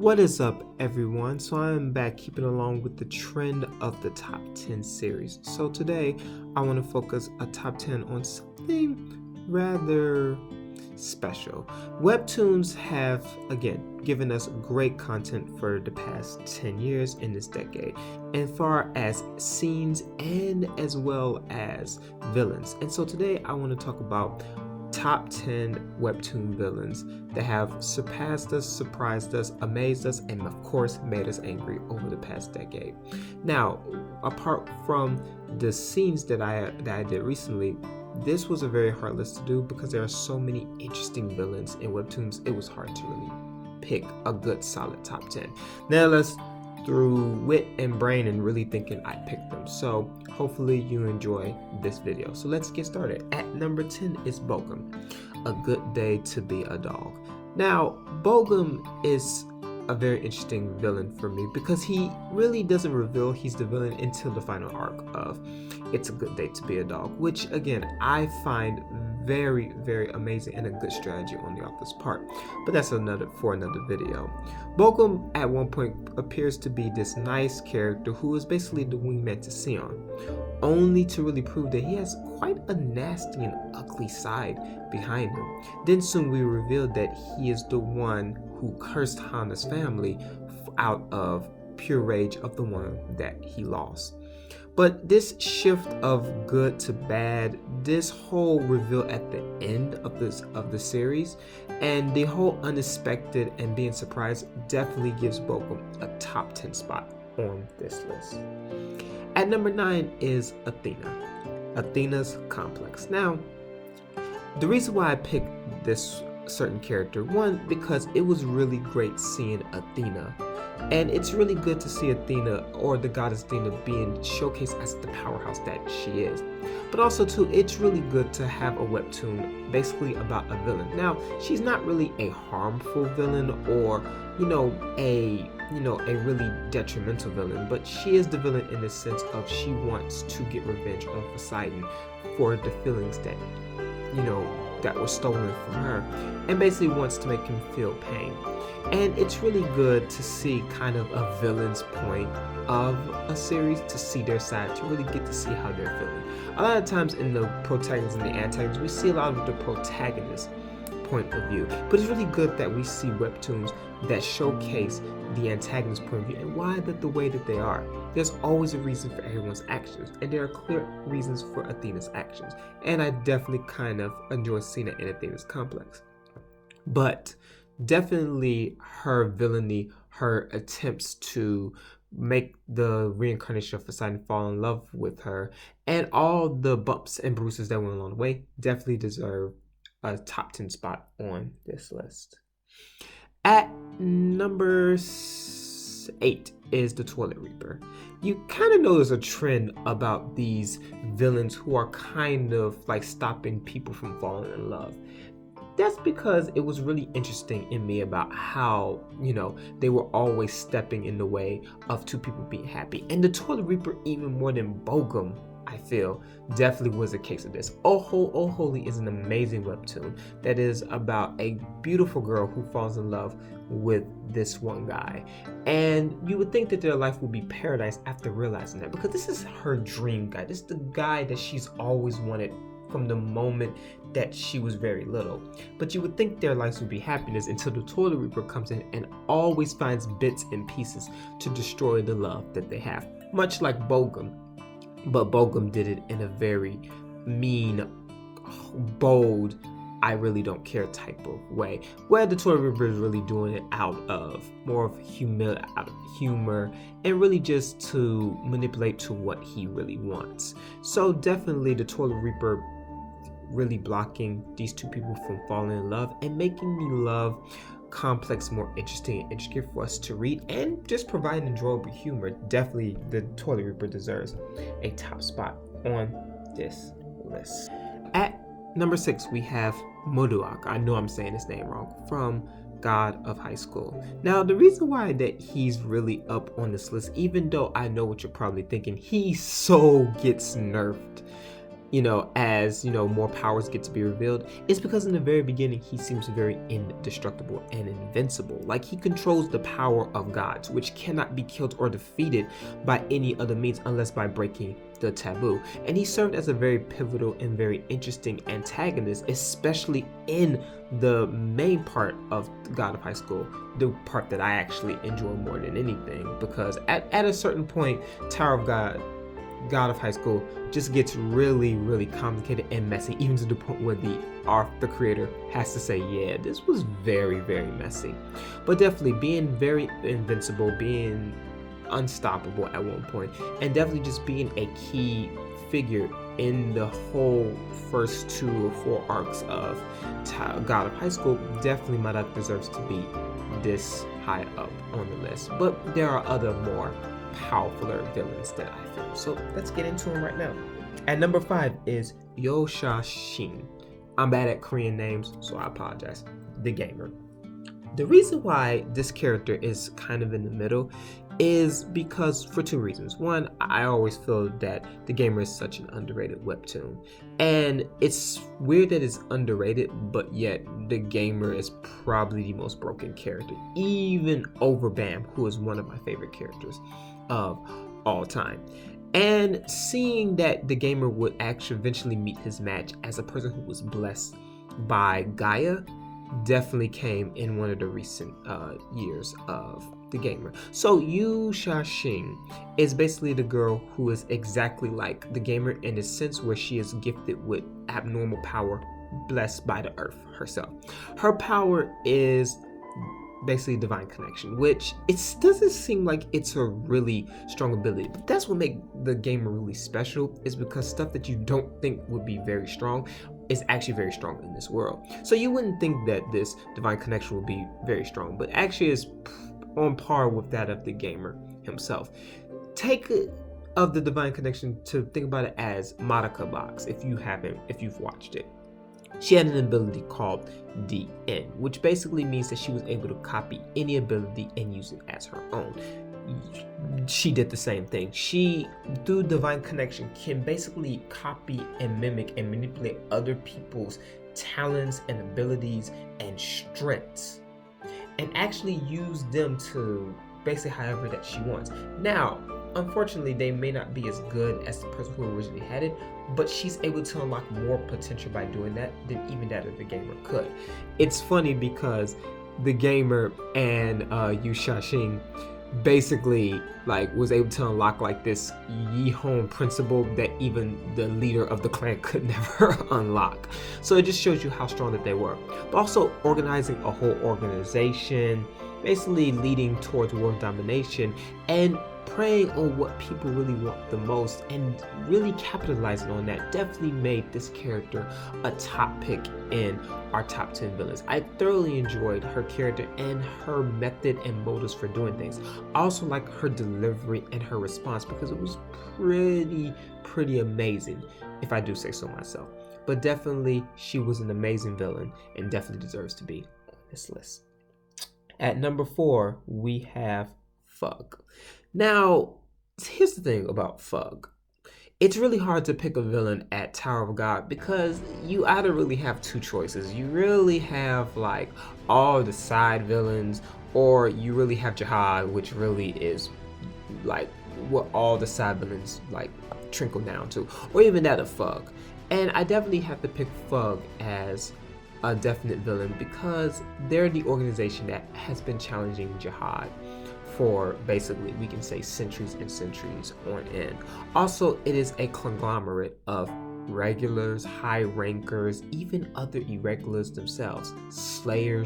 What is up, everyone? So I am back keeping along with the trend of the top 10 series. So today I want to focus a top 10 on something rather special. Webtoons have, again, given us great content for the past 10 years in this decade, and far as scenes and as well as villains. And so today I want to talk about top 10 Webtoon villains that have surpassed us, surprised us, amazed us, and of course made us angry over the past decade. Now, apart from the scenes that I did recently, this was a very hard list to do because there are so many interesting villains in Webtoons. It was hard to really pick a good solid top 10. Now let's through wit and brain and really thinking I picked them. So hopefully you enjoy this video. So let's get started. At number 10 is Bogum, A Good Day to Be a Dog. Now, Bogum is a very interesting villain for me because he really doesn't reveal he's the villain until the final arc of It's a Good Day to Be a Dog, which again, I find very, very amazing and a good strategy on the author's part. But that's another video. Bogum at one point appears to be this nice character who is basically the wingman to Sion, only to really prove that he has quite a nasty and ugly side behind him. Then soon we revealed that he is the one who cursed Hana's family out of pure rage of the one that he lost. But this shift of good to bad, this whole reveal at the end of the series, and the whole unexpected and being surprised definitely gives Bogum a top 10 spot on this list. At number 9 is Athena, Athena's Complex. Now, the reason why I picked this certain character, one, because it was really great seeing Athena. And it's really good to see Athena, or the goddess Athena, being showcased as the powerhouse that she is. But also too, it's really good to have a webtoon basically about a villain. Now, she's not really a harmful villain or, a really detrimental villain, but she is the villain in the sense of she wants to get revenge on Poseidon for the feelings that, that were stolen from her, and basically wants to make him feel pain. And it's really good to see kind of a villain's point of a series, to see their side, to really get to see how they're feeling. A lot of times in the protagonists and the antagonists, we see a lot of the protagonist's point of view. But it's really good that we see webtoons that showcase the antagonist's point of view and why they're the way that they are. There's always a reason for everyone's actions, and there are clear reasons for Athena's actions. And I definitely kind of enjoy seeing it in Athena's Complex. But definitely her villainy, her attempts to make the reincarnation of Poseidon fall in love with her, and all the bumps and bruises that went along the way definitely deserve a top 10 spot on this list. At number 8 is the Toilet Reaper. You kind of know there's a trend about these villains who are kind of like stopping people from falling in love. That's because it was really interesting in me about how, they were always stepping in the way of two people being happy. And the Toilet Reaper, even more than Bogum, I feel, definitely was a case of this. Oh Holy is an amazing webtoon that is about a beautiful girl who falls in love with this one guy. And you would think that their life would be paradise after realizing that, because this is her dream guy. This is the guy that she's always wanted from the moment that she was very little. But you would think their lives would be happiness until the Toilet Reaper comes in and always finds bits and pieces to destroy the love that they have. Much like Bogum. But Bogum did it in a very mean, bold, I really don't care type of way, where the Toilet Reaper is really doing it out of more of humor and really just to manipulate to what he really wants. So definitely the Toilet Reaper really blocking these two people from falling in love and making the love complex more interesting and intricate for us to read, and just providing enjoyable humor. Definitely the Toilet Reaper deserves a top spot on this list. At number 6 we have Moduak. I know I'm saying his name wrong, from God of High School. Now, the reason why that he's really up on this list, even though I know what you're probably thinking, he so gets nerfed. as more powers get to be revealed, it's because in the very beginning he seems very indestructible and invincible. Like, he controls the power of gods, which cannot be killed or defeated by any other means unless by breaking the taboo. And he served as a very pivotal and very interesting antagonist, especially in the main part of God of High School, the part that I actually enjoy more than anything, because at a certain point, Tower of God of High School just gets really, really complicated and messy, even to the point where the creator has to say, yeah, this was very, very messy. But definitely being very invincible, being unstoppable at one point, and definitely just being a key figure in the whole first 2 or 4 arcs of God of High School, definitely Madak deserves to be this high up on the list. But there are other more powerfuler villains that I feel. So let's get into them right now. At number 5 is Yoshashin. I'm bad at Korean names, so I apologize. The Gamer. The reason why this character is kind of in the middle is because for 2 reasons. One, I always feel that The Gamer is such an underrated webtoon. And it's weird that it's underrated, but yet The Gamer is probably the most broken character, even over Bam, who is one of my favorite characters of all time. And seeing that The Gamer would actually eventually meet his match as a person who was blessed by Gaia definitely came in one of the recent years of The Gamer. So Yu Shashin is basically the girl who is exactly like The Gamer in the sense where she is gifted with abnormal power, blessed by the earth herself. Her power is basically divine connection, which it doesn't seem like it's a really strong ability, but that's what makes The Gamer really special, is because stuff that you don't think would be very strong is actually very strong in this world. So you wouldn't think that this divine connection would be very strong, but actually is on par with that of The Gamer himself. Take of the divine connection to think about it as Madoka Box, if you've watched it. She had an ability called DN, which basically means that she was able to copy any ability and use it as her own. She did the same thing. She, through divine connection, can basically copy and mimic and manipulate other people's talents and abilities and strengths, and actually use them to basically however that she wants. Now, unfortunately, they may not be as good as the person who originally had it, but she's able to unlock more potential by doing that than even that of The Gamer could. It's funny because The Gamer and Yu Shashin basically was able to unlock this Yihon principle that even the leader of the clan could never unlock. So it just shows you how strong that they were. But also organizing a whole organization, basically leading towards world domination and preying on what people really want the most, and really capitalizing on that definitely made this character a top pick in our top 10 villains. I thoroughly enjoyed her character and her method and motives for doing things. I also like her delivery and her response because it was pretty amazing, if I do say so myself. But definitely she was an amazing villain and definitely deserves to be on this list. At number 4, we have Fug. Now, here's the thing about Fug. It's really hard to pick a villain at Tower of God because you either really have 2 choices. You really have all the side villains, or you really have Jihad, which really is what all the side villains trickle down to, or even that of Fug. And I definitely have to pick Fug as a definite villain because they're the organization that has been challenging Jihad for basically, we can say, centuries and centuries on end. Also, it is a conglomerate of regulars, high rankers, even other irregulars themselves, Slayer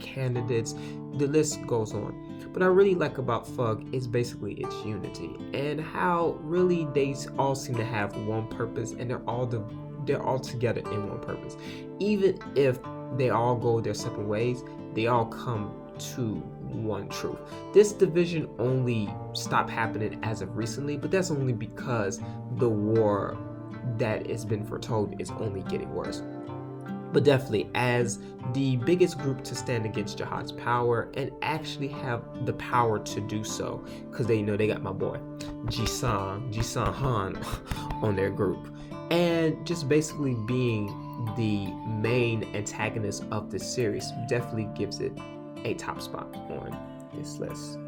candidates, the list goes on. What I really like about Fug is basically its unity and how really they all seem to have one purpose, and they're all together in one purpose. Even if they all go their separate ways, they all come to one truth. This division only stopped happening as of recently, but that's only because the war that has been foretold is only getting worse. But definitely, as the biggest group to stand against Jihad's power and actually have the power to do so, because they got my boy Jisan Han on their group. and just basically being the main antagonist of this series definitely gives it a top spot on this list.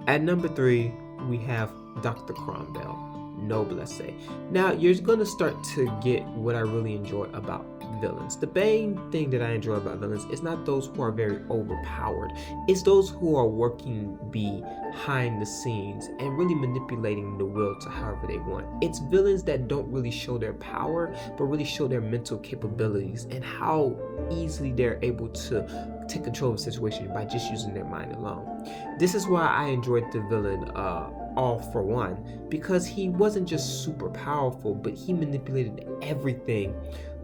At number 3, we have Dr. Cromwell, Noblesse. Now, you're going to start to get what I really enjoy about villains. The main thing that I enjoy about villains is not those who are very overpowered. It's those who are working behind the scenes and really manipulating the will to however they want. It's villains that don't really show their power, but really show their mental capabilities and how easily they're able to take control of a situation by just using their mind alone. This is why I enjoyed the villain All For One, because he wasn't just super powerful, but he manipulated everything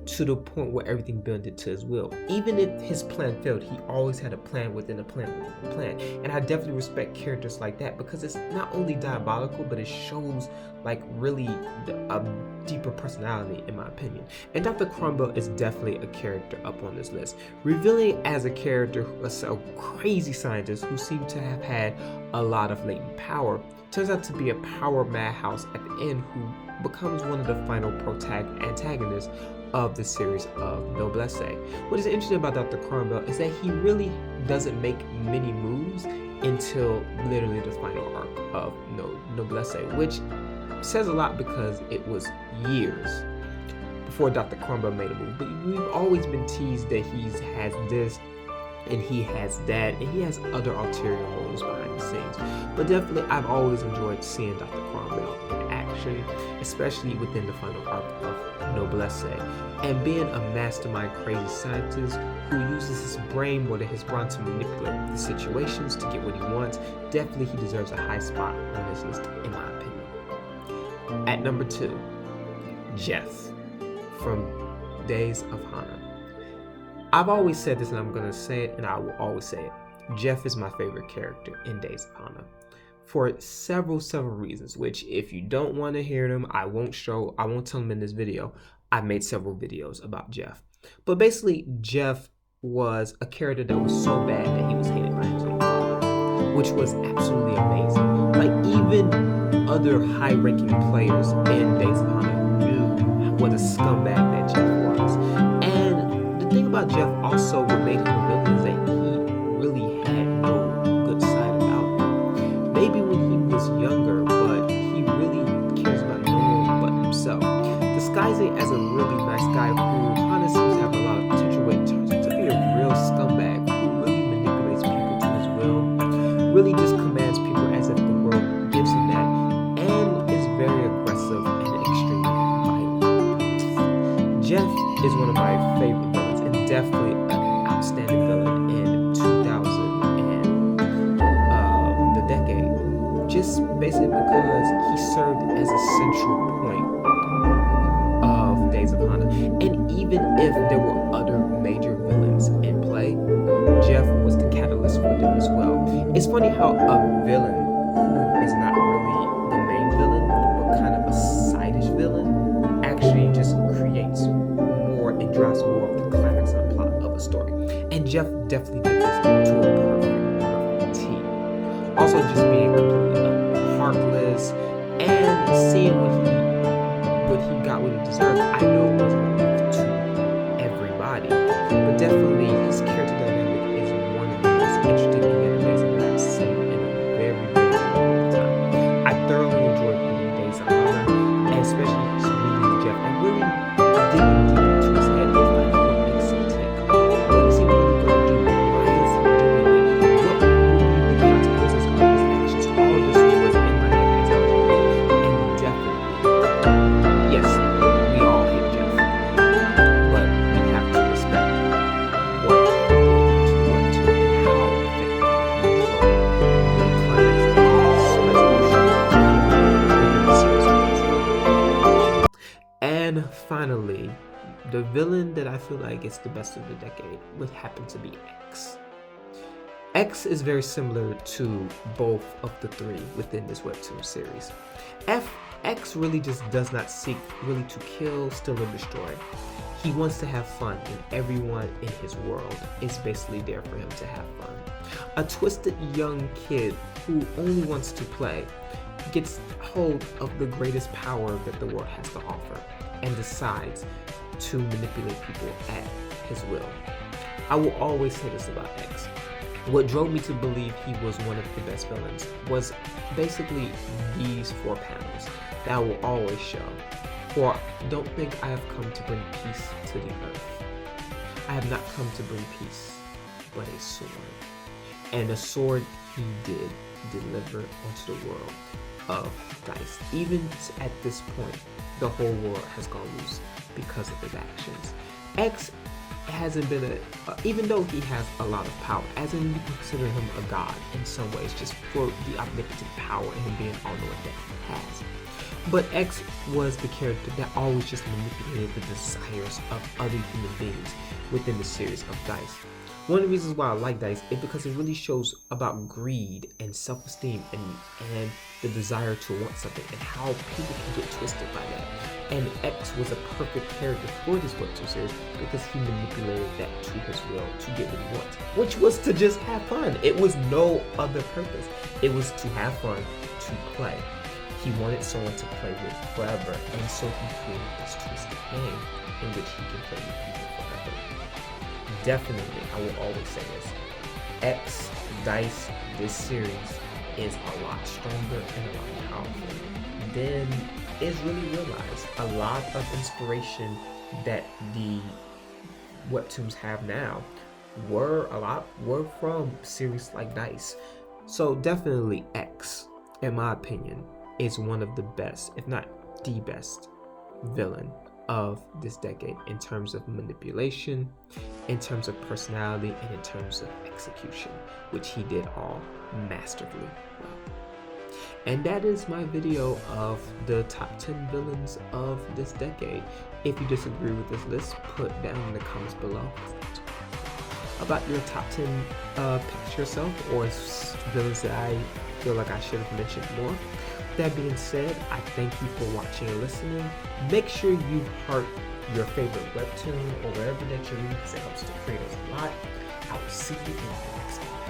to the point where everything bended to his will. Even if his plan failed, he always had a plan within a plan within a plan. And I definitely respect characters like that because it's not only diabolical, but it shows like really a deeper personality, in my opinion. And Dr. Cromwell is definitely a character up on this list, revealing as a character a crazy scientist who seemed to have had a lot of latent power. Turns out to be a power madhouse at the end who becomes one of the final antagonists of the series of Noblesse. What is interesting about Dr. Cromwell is that he really doesn't make many moves until literally the final arc of Noblesse, which says a lot because it was years before Dr. Cromwell made a move. But we've always been teased that he has this and he has that, and he has other ulterior motives behind the scenes. But definitely, I've always enjoyed seeing Dr. Cromwell in action, especially within the final arc of Noblesse. And being a mastermind crazy scientist who uses his brain more than his brawn to manipulate the situations to get what he wants, definitely he deserves a high spot on this list, in my opinion. At number 2, Jeff from Days of Hana. I've always said this and I'm going to say it and I will always say it. Jeff is my favorite character in Days of Hana for several reasons, which if you don't want to hear them, I won't tell them in this video. I made several videos about Jeff. But basically, Jeff was a character that was so bad that he was hated by his own father, which was absolutely amazing. Like, even other high-ranking players in Days of Hana knew what a scumbag that Jeff was. And the thing about Jeff also, what made him a villain is that he really had no good side about him. Maybe when he was younger, but he really cares about no one but himself. Disguising as a really nice guy who honestly seems to have a lot of potential with, turns out to be a real scumbag who really manipulates people to his will, really just commands people as if the world gives him that, and is very aggressive and extremely violent. Jeff is one of my favorite villains and definitely an outstanding villain in 2000 and the decade, just basically because he served as a central point of Days of Hana. And even if there were other major villains in play, Jeff was the catalyst for them as well. It's funny how a villain who is not really the main villain, but kind of a side-ish villain, actually just creates more and drives more of the climax and plot of a story. And Jeff definitely did this to a perfect T. Also, just being completely heartless and seeing what he got what he deserved. I know it wasn't enough to everybody, but definitely his character dynamic is one of the most interesting animes that I've seen in a very long time. I thoroughly enjoyed reading Days of Hana, and especially just reading Jeff and really digging deep into his head. If I know what makes him tick, what is he really going to do? Why is he doing it? What will be the consequences of his actions? All of this was in my head as I was reading, and definitely, yes, we all hate Jeff, but we have to respect what he did to Webtoon and how effective he controlled the climax and his resolution within the series. And finally, the villain that I feel like is the best of the decade would happen to be X. X is very similar to both of the three within this Webtoon series. X really just does not seek really to kill, steal, or destroy. He wants to have fun, and everyone in his world is basically there for him to have fun. A twisted young kid who only wants to play, gets hold of the greatest power that the world has to offer and decides to manipulate people at his will. I will always say this about X. What drove me to believe he was one of the best villains was basically these 4 panels that I will always show. For don't think I have come to bring peace to the earth. I have not come to bring peace, but a sword. And a sword he did deliver onto the world of Dice. Even at this point, the whole world has gone loose because of his actions. X hasn't been even though he has a lot of power, as in you can consider him a god in some ways, just for the omnipotent power and him being all-knowing that he has. But X was the character that always just manipulated the desires of other human beings within the series of Dice. One of the reasons why I like Dice is because it really shows about greed and self-esteem and the desire to want something and how people can get twisted by that. And X was a perfect character for this Webtoon series because he manipulated that to his will to get what he wants, which was to just have fun. It was no other purpose. It was to have fun, to play. He wanted someone to play with forever, and so he created this twisted game in which he can play with people forever. Definitely, I will always say this. X, Dice, this series is a lot stronger and a lot powerful than is really realized. A lot of inspiration that the Webtoons have now were from series like Dice. So definitely X, in my opinion, is one of the best, if not the best, villain of this decade in terms of manipulation, in terms of personality, and in terms of execution, which he did all masterfully well. And that is my video of the top 10 villains of this decade. If you disagree with this list, put down in the comments below about your top 10 picks yourself, or villains that I feel like I should have mentioned more. That being said, I thank you for watching and listening. Make sure you heart your favorite webtoon or whatever that you're reading, because it helps to create us a lot. I will see you in the next one.